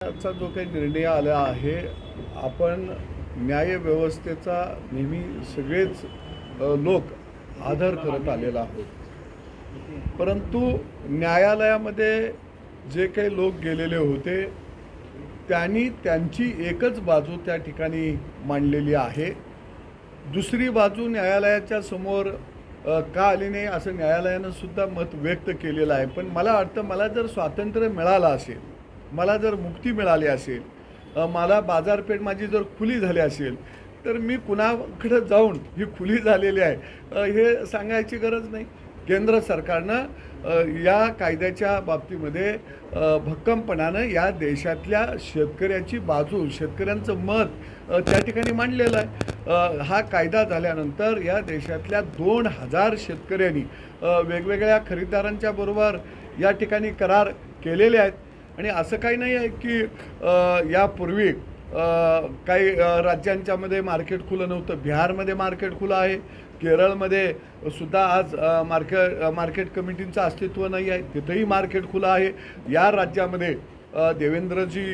आजचा जो काही निर्णय आला आहे, आपण न्यायव्यवस्थेचा नेहमी सगळेच लोक आदर करत आलेला आहोत. परंतु न्यायालयामध्ये जे काही लोक गेलेले होते त्यांनी त्यांची एकच बाजू त्या ठिकाणी मांडलेली आहे. दुसरी बाजू न्यायालयाच्या समोर का आली नाही असं न्यायालयानं सुद्धा मत व्यक्त केलेलं आहे. पण मला वाटतं, मला जर स्वातंत्र्य मिळालं असेल, मला जर मुक्ती मिळाली असेल, मला बाजारपेठ माझी जर खुली झाली असेल, तर मी कुणाकडे जाऊन ही खुली झालेली आहे हे सांगायची गरज नाही. केंद्र सरकारनं या कायद्याच्या बाबतीमध्ये भक्कमपणानं या देशातल्या शेतकऱ्याची बाजू, शेतकऱ्यांचं मत त्या ठिकाणी मांडलेलं आहे. हा कायदा झाल्यानंतर या देशातल्या 2000 शेतकऱ्यांनी वेगवेगळ्या खरेदीदारांच्या बरोबर या ठिकाणी करार केलेले आहेत. आणि असं काही नाही आहे की यापूर्वी काही राज्यांच्यामध्ये मार्केट खुलं नव्हतं. बिहारमध्ये मार्केट खुलं आहे, केरळमध्ये सुद्धा आज मार्केट कमिटींचं अस्तित्व नाही आहे, तिथंही मार्केट खुलं आहे. या राज्यामध्ये देवेंद्रजी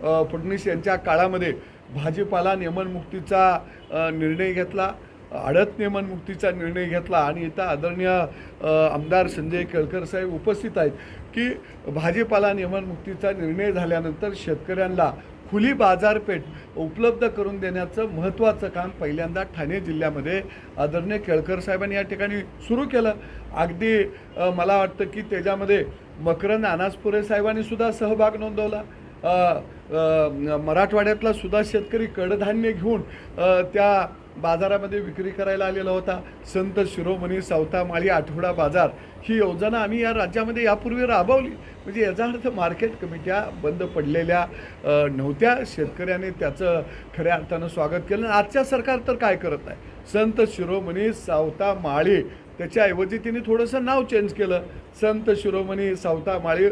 फडणवीस यांच्या काळामध्ये भाजीपाला नियमनमुक्तीचा निर्णय घेतला, आडत नियमनमुक्तीचा निर्णय घेतला. आणि इथं आदरणीय आमदार संजय केळकर साहेब उपस्थित आहेत की भाजीपाला नियमनमुक्तीचा निर्णय झाल्यानंतर शेतकऱ्यांना खुली बाजारपेठ उपलब्ध करून देण्याचं महत्त्वाचं काम पहिल्यांदा ठाणे जिल्ह्यामध्ये आदरणीय केळकर साहेबांनी या ठिकाणी सुरू केलं. अगदी मला वाटतं की त्याच्यामध्ये मकरंद अनासपुरे साहेबांनी सुद्धा सहभाग नोंदवला. मराठवाड्यातला सुद्धा शेतकरी कडधान्य घेऊन त्या बाजारामध्ये विक्री करायला आलेला होता. संत शिरोमणी सावता माळी आठवडा बाजार ही योजना आम्ही या राज्यामध्ये यापूर्वी राबवली. म्हणजे याचा अर्थ मार्केट कमिट्या बंद पडलेल्या नव्हत्या. शेतकऱ्याने त्याचं खऱ्या अर्थानं स्वागत केलं. आजच्या सरकार तर काय करत आहे, संत शिरोमणी सावता माळी त्याच्याऐवजी तिने थोडंसं नाव चेंज केलं. संत शिरोमणी सावता माळी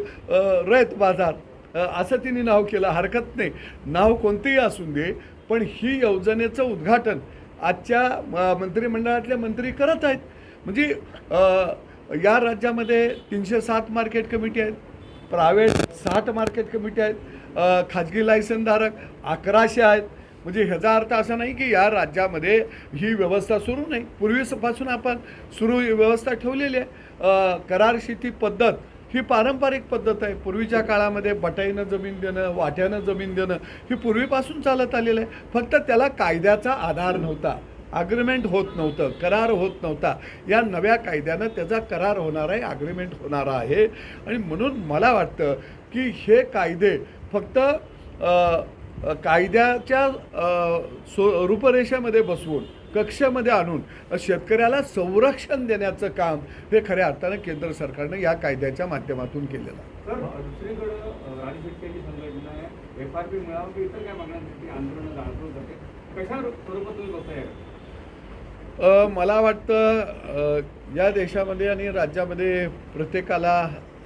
रयत बाजार असं तिने नाव केलं. हरकत नाही, नाव कोणतेही असून दे, पण ही योजनेचं उद्घाटन आजच्या मंत्रिमंडळातले मंत्री करत आहेत. म्हणजे या राज्यामध्ये 307 मार्केट कमिटी आहेत, प्रायव्हेट 60 मार्केट कमिटी आहेत, खाजगी लायसनधारक 1100 आहेत. म्हणजे ह्याचा अर्थ असा नाही की या राज्यामध्ये ही व्यवस्था सुरू नाही. पूर्वीपासून आपण सुरू व्यवस्था ठेवलेली आहे. करार शेती पद्धत ही पारंपरिक पद्धत आहे. पूर्वीच्या काळामध्ये बटाईनं जमीन देणं, वाट्यानं जमीन देणं ही पूर्वीपासून चालत आलेलं आहे. फक्त त्याला कायद्याचा आधार नव्हता, ॲग्रीमेंट होत नव्हतं, करार होत नव्हता. या नव्या कायद्यानं त्याचा करार होणार आहे, ॲग्रीमेंट होणार आहे. आणि म्हणून मला वाटतं की हे कायदे फक्त कायद्याच्या रूपरेषेमध्ये बसवून, कक्षेमध्ये आणून शेतकऱ्याला संरक्षण देण्याचं काम हे खऱ्या अर्थानं केंद्र सरकारनं या कायद्याच्या माध्यमातून केलेलं आहे. सर, दुसरीकडं राज्यशेतकरी संघटना आहे, FRP मिळावं की इतर काय मागण्यांसाठी आंदोलनं जाणवली जाते, कशा स्वरूपात तुम्ही बघताय? मला वाटतं या देशामध्ये आणि राज्यामध्ये प्रत्येकाला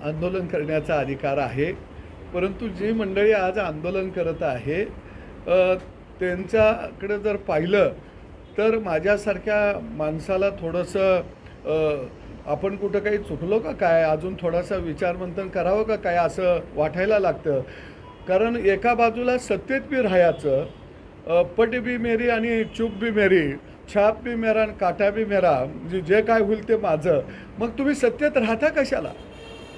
आंदोलन करण्याचा अधिकार आहे. परंतु जी मंडळी आज आंदोलन करत आहे त्यांच्याकडे जर पाहिलं तर माझ्यासारख्या माणसाला थोडंसं आपण कुठं काही चुकलो का काय, अजून थोडासा विचारमंथन करावं का काय असं वाटायला लागतं. कारण एका बाजूला सत्तेत बी राहायचं, पट बी मेरी आणि चूप बी मेरी, छाप बी मेरा आणि काटा बी मेरा, म्हणजे जे काय होईल ते माझं. मग तुम्ही सत्तेत राहता कशाला?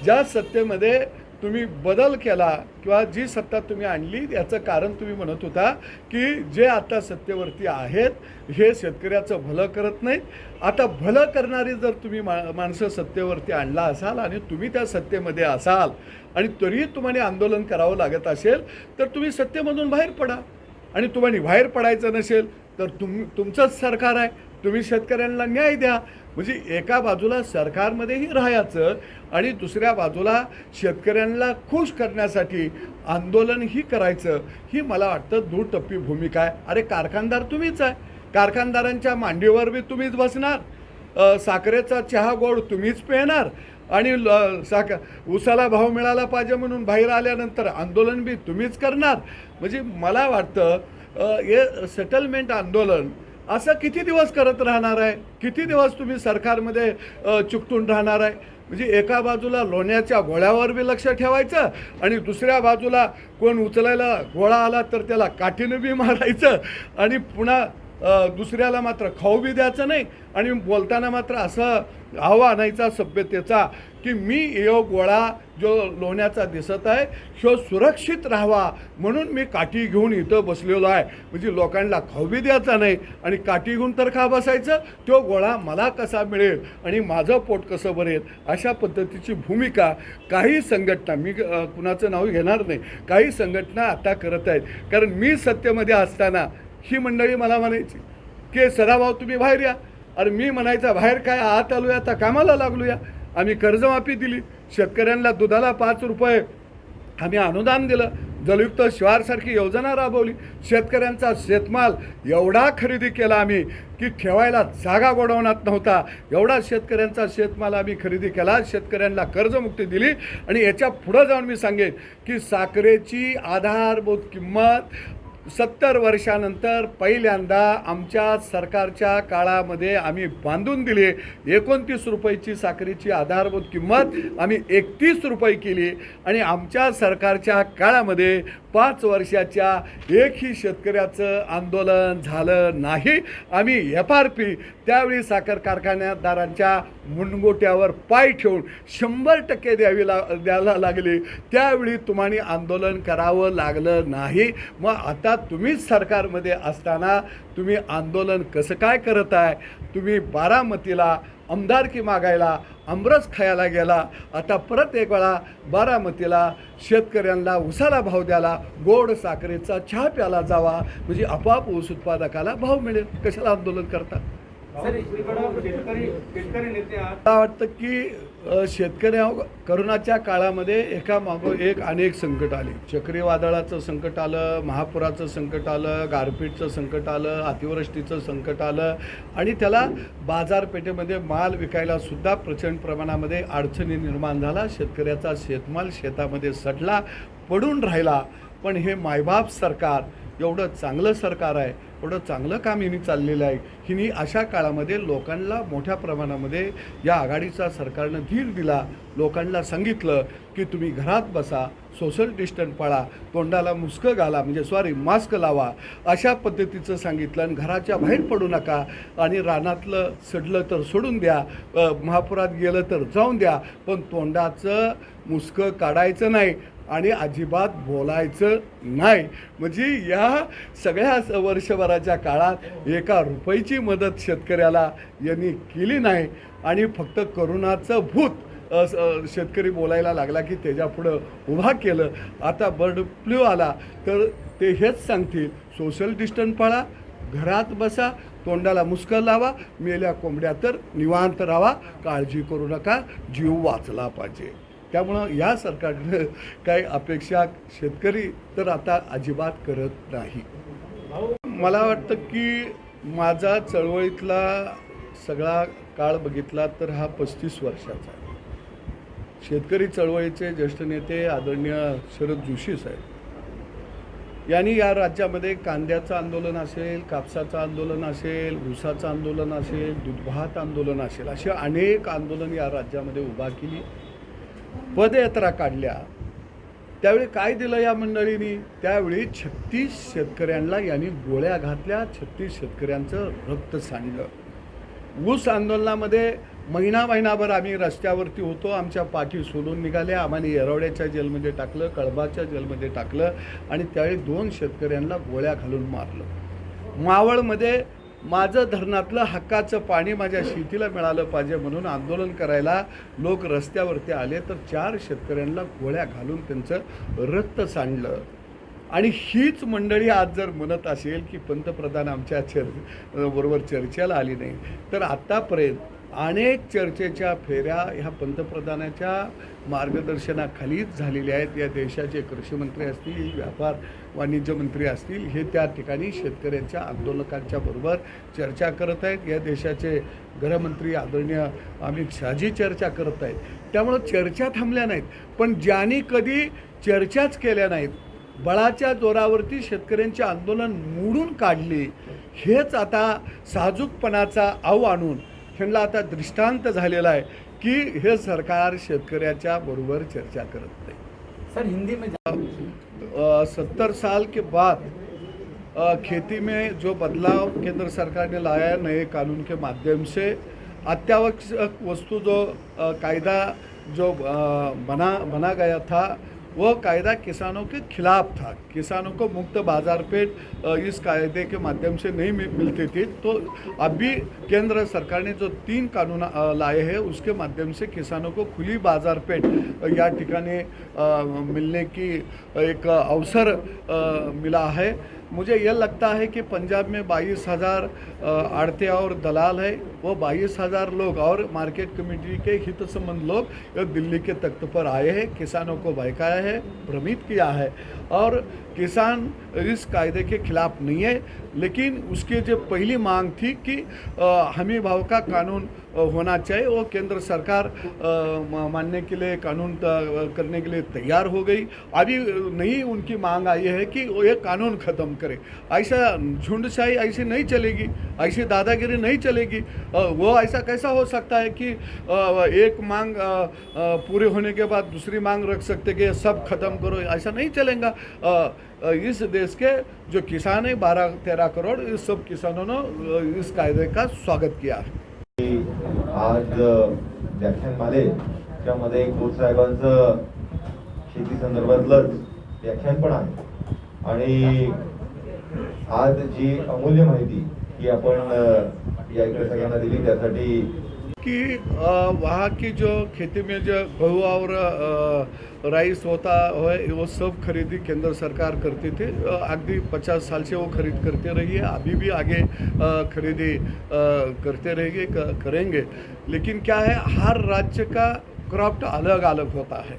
ज्या सत्तेमध्ये तुम्ही बदल केला किंवा जी सत्ता तुम्ही आणली याचं कारण तुम्ही म्हणत होता की जे आता सत्तेवरती आहेत हे शेतकऱ्याचं भलं करत नाहीत. आता भलं करणारी जर तुम्ही माणसं सत्तेवरती आणला असाल आणि तुम्ही त्या सत्तेमध्ये असाल आणि तरीही तुम्हाला आंदोलन करावं लागत असेल तर तुम्ही सत्तेमधून बाहेर पडा. आणि तुम्हाला बाहेर पडायचं नसेल तर तुमचंच सरकार आहे, तुम्ही शेतकऱ्यांना न्याय द्या. म्हणजे एका बाजूला सरकारमध्येही राहायचं आणि दुसऱ्या बाजूला शेतकऱ्यांना खुश करण्यासाठी आंदोलनही करायचं, ही मला वाटतं दुटप्पी भूमिका आहे. अरे कारखानदार तुम्हीच आहे, कारखानदारांच्या मांडीवर बी तुम्हीच बसणार, साखरेचा चहा गोड तुम्हीच पिणार आणि उसाला भाव मिळाला पाहिजे म्हणून बाहेर आल्यानंतर आंदोलन बी तुम्हीच करणार. म्हणजे मला वाटतं हे सेटलमेंट आंदोलन असं किती दिवस करत राहणार आहे? किती दिवस तुम्ही सरकारमध्ये चिकटून राहणार आहे? म्हणजे एका बाजूला लोण्याच्या गोळ्यावर बी लक्ष ठेवायचं आणि दुसऱ्या बाजूला कोण उचलायला गोळा आला तर त्याला काठीनं बी मारायचं आणि पुन्हा दुसऱ्याला मात्र खाऊ बी द्यायचं नाही आणि बोलताना मात्र असं आवा आणायचा सभ्यतेचा की मी यो गोळा जो लोण्याचा दिसत आहे ह्यो सुरक्षित राहावा म्हणून मी काठी घेऊन इथं बसलेलो आहे. म्हणजे लोकांना खाऊ बी द्यायचा नाही आणि काठी घेऊन तर का बसायचं, तो गोळा मला कसा मिळेल आणि माझं पोट कसं भरेल, अशा पद्धतीची भूमिका काही संघटना, मी कुणाचं नाव घेणार नाही, काही संघटना आता करत आहेत. कारण मी सत्तेमध्ये असताना ही मंडळी मला म्हणायची की सदाभाऊ तुम्ही बाहेर या. अरे मी म्हणायचा बाहेर काय, आत आलो आता कामाला लागलो या. आम्ही कर्जमाफी दिली, शेतकऱ्यांना दुधाला 5 रुपये आम्ही अनुदान दिलं, जलयुक्त शिवारसारखी योजना राबवली, शेतकऱ्यांचा शेतमाल एवढा खरेदी केला आम्ही की ठेवायला जागा गोडाऊनात नव्हता, एवढा शेतकऱ्यांचा शेतमाल आम्ही खरेदी केला, शेतकऱ्यांना कर्जमुक्ती दिली. आणि याच्या पुढं जाऊन मी सांगेन की साखरेची आधारभूत किंमत 70 वर्षानंतर पहिल्यांदा आमच्या सरकारच्या काळामध्ये आम्ही बांधून दिली. 29 रुपयाची साखरेची आधारभूत किंमत आम्ही 31 रुपये केली आणि आमच्या सरकारच्या काळामध्ये 5 वर्षाच्या एकही शेतकऱ्याचं आंदोलन झालं नाही. आम्ही FRP त्यावेळी साखर कारखान्यादारांच्या मुनगोट्यावर पाय ठेवून 100% द्यायला लागली. त्यावेळी तुम्हाला आंदोलन करावं लागलं नाही. मग आता तुम्हीच सरकारमध्ये असताना तुम्ही आंदोलन कसं काय करत आहे? तुम्ही बारामतीला आमदारकी मागायला आमरस खायला गेला, आता परत एक वेळा बारामतीला शेतकऱ्यांना उसाला भाव द्याला, गोड साखरेचा चहा प्याला जावा, म्हणजे आपोआप ऊस उत्पादकाला भाव मिळेल. कशाला आंदोलन करतात? शेतकरी नेते मला वाटतं की शेतकऱ्या करोनाच्या काळामध्ये एकामागोन एक अनेक संकट आली. चक्रीवादळाचं संकट आलं, महापुराचं संकट आलं, गारपीटचं संकट आलं, अतिवृष्टीचं संकट आलं आणि त्याला बाजारपेठेमध्ये माल विकायला सुद्धा प्रचंड प्रमाणामध्ये अडचणी निर्माण झाला. शेतकऱ्याचा शेतमाल शेतामध्ये सडला, पडून राहिला. पण हे मायबाप सरकार एवढं चांगलं सरकार आहे, एवढं चांगलं काम हिनी चाललेलं आहे. हिनी अशा काळामध्ये लोकांना मोठ्या प्रमाणामध्ये या आघाडीचा सरकारनं धीर दिला. लोकांना सांगितलं की तुम्ही घरात बसा, सोशल डिस्टन्स पाळा, तोंडाला मुस्कं घाला, म्हणजे मास्क लावा, अशा पद्धतीचं सांगितलं. आणि घराच्या बाहेर पडू नका आणि रानातलं सडलं तर सोडून द्या, महापुरात गेलं तर जाऊन द्या, पण तोंडाचं मुस्कं काढायचं नाही आणि अजिबात बोलायचं नाही. म्हणजे या सगळ्या वर्षभराच्या काळात 1 रुपयाची मदत शेतकऱ्याला यांनी केली नाही आणि फक्त करोनाचं भूत शेतकरी बोलायला लागला की त्याच्यापुढं उभा केलं. आता बर्ड फ्लू आला तर ते हेच सांगतील, सोशल डिस्टन्स पाळा, घरात बसा, तोंडाला मुस्कं लावा, मेल्या कोंबड्या तर निवांत राहा, काळजी करू नका, जीव वाचला पाहिजे. त्यामुळं या सरकारनं काही अपेक्षा शेतकरी तर आता अजिबात करत नाही. मला वाटतं की माझा चळवळीतला सगळा काळ बघितला तर हा 35 वर्षाचा आहे. शेतकरी चळवळीचे ज्येष्ठ नेते आदरणीय शरद जोशी साहेब यांनी या राज्यामध्ये कांद्याचं आंदोलन असेल, कापसाचं आंदोलन असेल, ऊसाचं आंदोलन असेल, दूधभात आंदोलन असेल, अशी अनेक आंदोलन या राज्यामध्ये उभा केली, पदयात्रा काढल्या. त्यावेळी काय दिलं या मंडळींनी? त्यावेळी 36 शेतकऱ्यांना यांनी गोळ्या घातल्या, 36 शेतकऱ्यांचं रक्त सांडलं. ऊस आंदोलनामध्ये महिनाभर आम्ही रस्त्यावरती होतो, आमच्या पाठी सोडून निघाले, आम्हाला येरवड्याच्या जेलमध्ये टाकलं, कळबाच्या जेलमध्ये टाकलं आणि त्यावेळी 2 शेतकऱ्यांना गोळ्या घालून मारलं. मावळमध्ये माझं धरणातलं हक्काचं पाणी माझ्या शेतीला मिळालं पाहिजे म्हणून आंदोलन करायला लोक रस्त्यावरती आले तर 4 शेतकऱ्यांना गोळ्या घालून त्यांचं रक्त सांडलं. आणि हीच मंडळी आज जर म्हणत असेल की पंतप्रधान आमच्या बरोबर चर्चेला आली नाही, तर आत्तापर्यंत अनेक चर्चेच्या फेऱ्या ह्या पंतप्रधानाच्या मार्गदर्शनाखालीच झालेल्या आहेत. या देशाचे कृषी मंत्री असतील, व्यापार वाणिज्य मंत्री असतील, हे त्या ठिकाणी शेतकऱ्यांच्या आंदोलकांच्या बरोबर चर्चा करत आहेत. या देशाचे गृहमंत्री आदरणीय अमित शहाजी चर्चा करत आहेत. त्यामुळं चर्चा थांबल्या नाहीत. पण ज्यांनी कधी चर्चाच केल्या नाहीत, बळाच्या जोरावरती शेतकऱ्यांचे आंदोलन मोडून काढले, हेच आता साजूकपणाचा आव आणून ह्यांना आता दृष्टांत झालेला आहे की हे सरकार शेतकऱ्याच्या बरोबर चर्चा करत नाही। सर हिंदी में 70 साल के बाद खेती में जो बदलाव केंद्र सरकार ने लाया है नए कानून के माध्यम से, अत्यावश्यक वस्तु जो कायदा जो बना गया था वो कायदा किसानों के खिलाफ था। किसानों को मुक्त बाजार पेट इस कायदे के माध्यम से नहीं मिलती थी। तो अभी केंद्र सरकार ने जो 3 कानून लाए हैं उसके माध्यम से किसानों को खुली बाजार पेट या ठिकाने मिलने की एक अवसर मिला है। मुझे यह लगता है कि पंजाब में 22,000 आड़तिया और दलाल है, वो 22,000 लोग और मार्केट कमेटी के हित संबंध लोग दिल्ली के तख्त पर आए हैं, किसानों को बहकाया है, भ्रमित किया है। और किसान इस कायदे के खिलाफ नहीं है, लेकिन उसकी जो पहली मांग थी कि हमी भाव का कानून होना चाहिए, वो केंद्र सरकार मानने के लिए कानून करने के लिए तैयार हो गई। अभी नई उनकी मांग आई है कि वो ये कानून ख़त्म करे। ऐसा झुंडशाही ऐसी नहीं चलेगी, ऐसी दादागिरी नहीं चलेगी। वो ऐसा कैसा हो सकता है कि एक मांग पूरे होने के बाद दूसरी मांग रख सकते कि सब ख़त्म करो, ऐसा नहीं चलेगा। इस देश के जो किसान है 12-13 करोड़, इस सब किसानों ने इस कायदे का स्वागत किया है। आज व्याख्यानमालेच्यामध्ये खोत साहेबांचं शेती संदर्भातलंच व्याख्यान पण आहे आणि आज जी अमूल्य माहिती ही आपण या इकडे सगळ्यांना दिली त्यासाठी कि वहाँ की जो खेती में जो गेहूँ और राइस होता है वो सब खरीदी केंद्र सरकार करती थी। अगदी 50 साल से वो खरीद करते रही है, अभी भी आगे खरीदी करते रहेंगे, करेंगे। लेकिन क्या है, हर राज्य का क्रॉप अलग अलग होता है।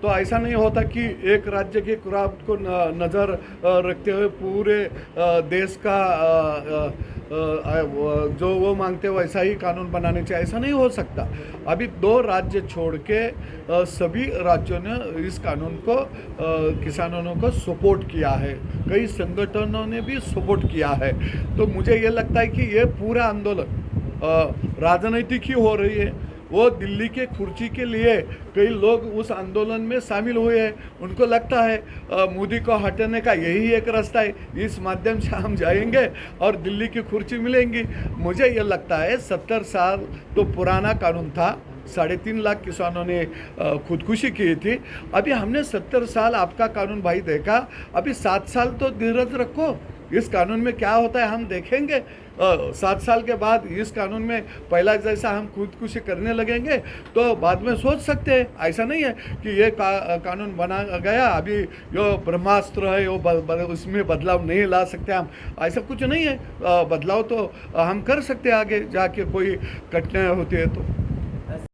तो ऐसा नहीं होता कि एक राज्य के क्रॉप को नज़र रखते हुए पूरे देश का जो वो मांगते वैसा ही कानून बनाने चाहिए, ऐसा नहीं हो सकता। अभी 2 राज्य छोड़ के सभी राज्यों ने इस कानून को किसानों को सपोर्ट किया है, कई संगठनों ने भी सपोर्ट किया है। तो मुझे ये लगता है कि ये पूरा आंदोलन राजनीतिक ही हो रही है। वो दिल्ली के कुर्सी के लिए कई लोग उस आंदोलन में शामिल हुए हैं, उनको लगता है मोदी को हटाने का यही एक रास्ता है, इस माध्यम से हम जाएंगे और दिल्ली की कुर्सी मिलेंगी। मुझे ये लगता है 70 साल तो पुराना कानून था, 3.5 लाख किसानों ने खुदकुशी की थी। अभी हमने 70 साल आपका कानून भाई देखा, अभी 7 साल तो धीरज रखो, इस कानून में क्या होता है हम देखेंगे। 7 साल के बाद इस कानून में पहला जैसा हम खुदकुशी करने लगेंगे तो बाद में सोच सकते हैं। ऐसा नहीं है कि ये कानून बना गया अभी जो ब्रह्मास्त्र है वो उसमें बदलाव नहीं ला सकते हम, ऐसा कुछ नहीं है। बदलाव तो हम कर सकते हैं आगे जाके कोई कठिनाई होती है तो।